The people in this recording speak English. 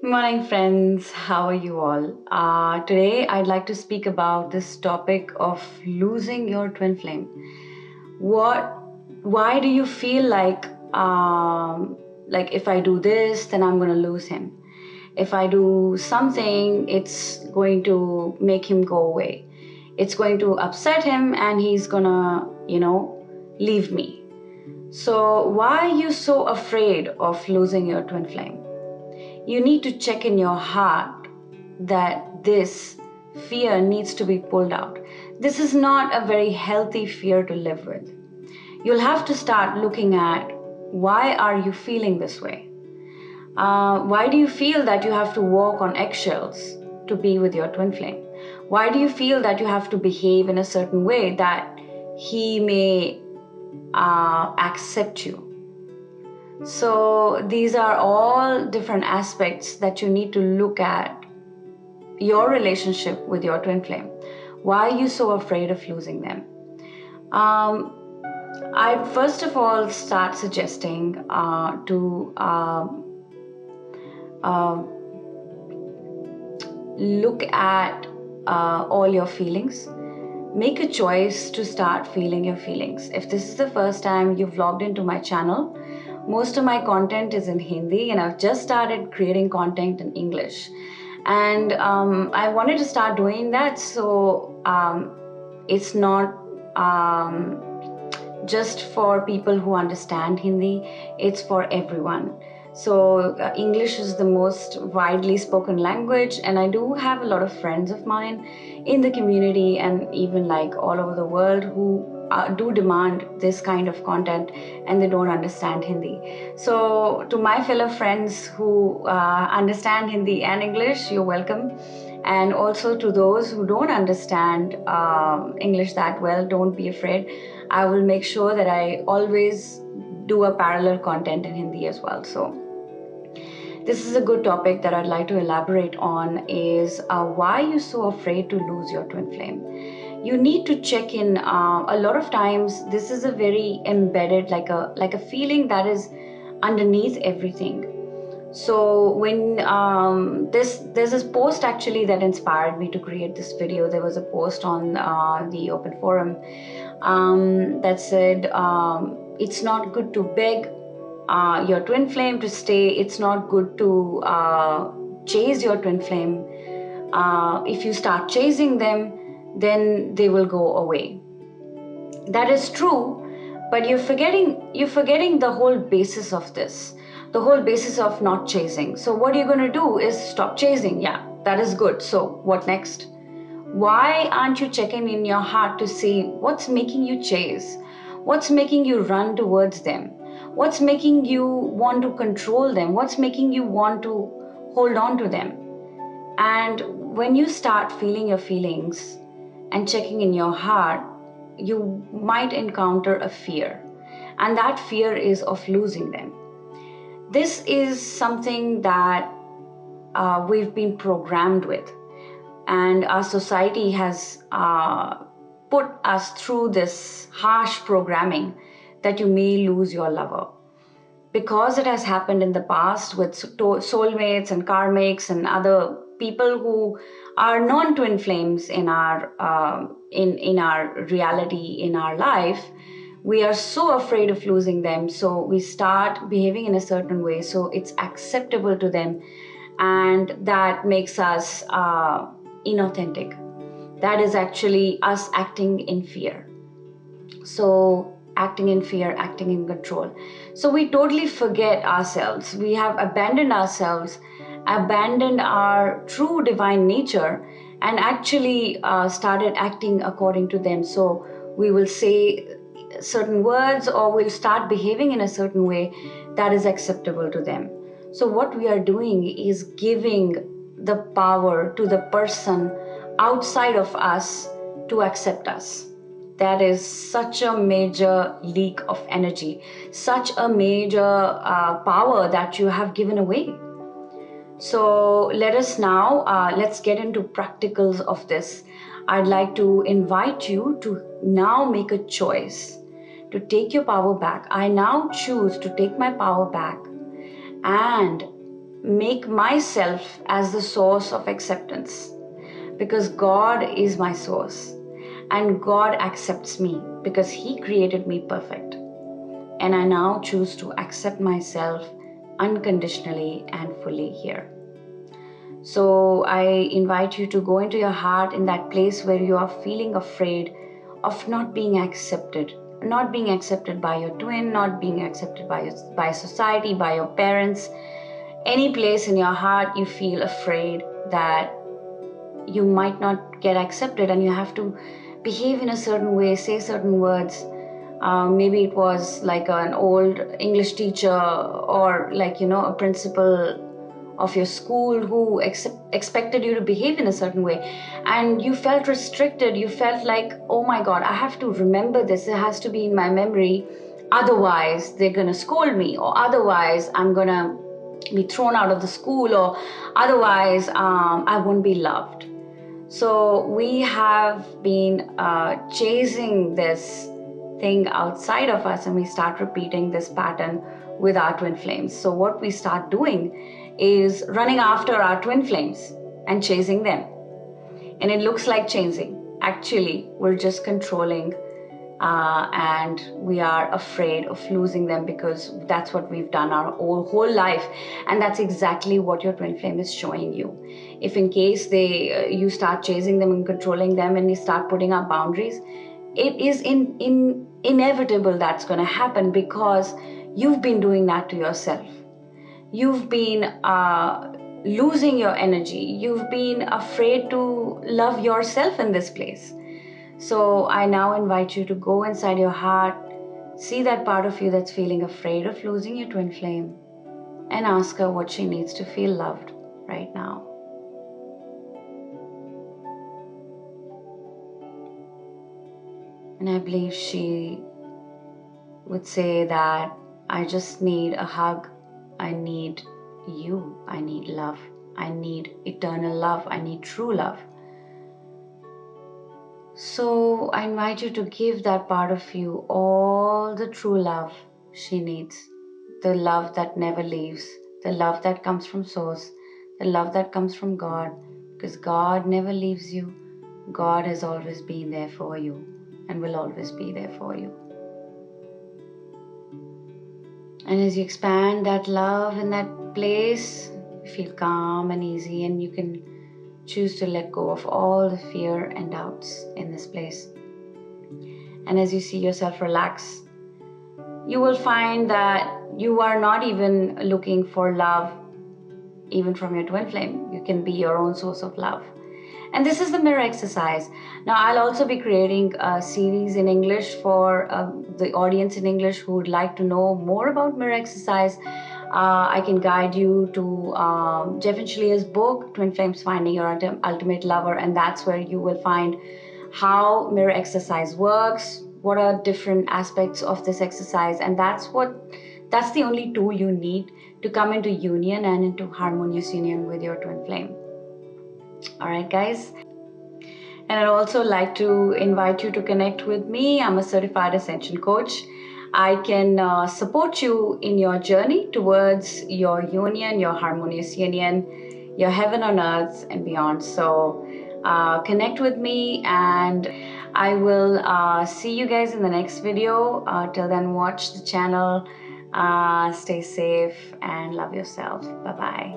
Morning, friends. How are you all? Today, I'd like to speak about this topic of losing your twin flame. What? Why do you feel like if I do this, then I'm gonna lose him? If I do something, it's going to make him go away. It's going to upset him, and he's gonna, leave me. So, why are you so afraid of losing your twin flame? You need to check in your heart that this fear needs to be pulled out. This is not a very healthy fear to live with. You'll have to start looking at why are you feeling this way? Why do you feel that you have to walk on eggshells to be with your twin flame? Why do you feel that you have to behave in a certain way that he may accept you? So these are all different aspects that you need to look at your relationship with your twin flame. Why are you so afraid of losing them? Um, I first of all start suggesting to uh, look at all your feelings. Make a choice to start feeling your feelings. If this is the first time you've logged into my channel, most of my content is in Hindi and I've just started creating content in English. And I wanted to start doing that so it's not just for people who understand Hindi, it's for everyone. So, English is the most widely spoken language, and I do have a lot of friends of mine in the community and even like all over the world who do demand this kind of content and they don't understand Hindi. So, to my fellow friends who understand Hindi and English, you're welcome. And also to those who don't understand English that well, don't be afraid. I will make sure that I always do a parallel content in Hindi as well. So this is a good topic that I'd like to elaborate on is why are you so afraid to lose your twin flame? You need to check in. A lot of times, this is a very embedded, like a feeling that is underneath everything. So when there's this post actually that inspired me to create this video. There was a post on the open forum that said it's not good to beg your twin flame to stay. It's not good to chase your twin flame. If you start chasing them, then they will go away. That is true, but you're forgetting the whole basis of this, the whole basis of not chasing. So what you're going to do is stop chasing. Yeah, that is good. So what next? Why aren't you checking in your heart to see what's making you chase? What's making you run towards them? What's making you want to control them? What's making you want to hold on to them? And when you start feeling your feelings and checking in your heart, you might encounter a fear. And that fear is of losing them. This is something that we've been programmed with. And our society has put us through this harsh programming that you may lose your lover. Because it has happened in the past with soulmates and karmics and other people who are non-twin flames in our in our reality, in our life, we are so afraid of losing them, so we start behaving in a certain way so it's acceptable to them, and that makes us inauthentic. That is actually us acting in fear. So acting in fear, acting in control. So we totally forget ourselves. We have abandoned ourselves, abandoned our true divine nature, and actually started acting according to them. So we will say certain words or we'll start behaving in a certain way that is acceptable to them. So what we are doing is giving the power to the person outside of us to accept us. That is such a major leak of energy, such a major power that you have given away. So let us now, let's get into practicals of this. I'd like to invite you to now make a choice to take your power back. I now choose to take my power back and make myself as the source of acceptance, because God is my source and God accepts me because He created me perfect. And I now choose to accept myself unconditionally and fully here. So I invite you to go into your heart in that place where you are feeling afraid of not being accepted. Not being accepted by your twin, not being accepted by society, by your parents. Any place in your heart you feel afraid that you might not get accepted and you have to behave in a certain way, say certain words. Maybe it was like an old English teacher or like, a principal of your school who expected you to behave in a certain way, and you felt restricted. You felt like, oh my God, I have to remember this. It has to be in my memory. Otherwise, they're going to scold me, or otherwise, I'm going to be thrown out of the school, or otherwise, I won't be loved. So we have been chasing this thing outside of us, and we start repeating this pattern with our twin flames. So what we start doing is running after our twin flames and chasing them. And it looks like chasing. Actually, we're just controlling and we are afraid of losing them, because that's what we've done our whole life, and that's exactly what your twin flame is showing you. If in case you start chasing them and controlling them, and you start putting up boundaries, it is inevitable that's going to happen, because you've been doing that to yourself. You've been losing your energy. You've been afraid to love yourself in this place. So I now invite you to go inside your heart, see that part of you that's feeling afraid of losing your twin flame, and ask her what she needs to feel loved right now. And I believe she would say that I just need a hug. I need you. I need love. I need eternal love. I need true love. So I invite you to give that part of you all the true love she needs. The love that never leaves. The love that comes from Source. The love that comes from God. Because God never leaves you. God has always been there for you and will always be there for you. And as you expand that love in that place, you feel calm and easy, and you can choose to let go of all the fear and doubts in this place. And as you see yourself relax, you will find that you are not even looking for love, even from your twin flame. You can be your own source of love. And this is the mirror exercise. Now, I'll also be creating a series in English for the audience in English who would like to know more about mirror exercise. I can guide you to Jeff and Shalia's book, Twin Flames Finding Your Ultimate Lover, and that's where you will find how mirror exercise works, what are different aspects of this exercise, and that's the only tool you need to come into union and into harmonious union with your twin flame. All right, guys. And I'd also like to invite you to connect with me. I'm a certified ascension coach. I can support you in your journey towards your union, your harmonious union, your heaven on earth and beyond. So connect with me, and I will see you guys in the next video. Till then, watch the channel, stay safe and love yourself. Bye-bye.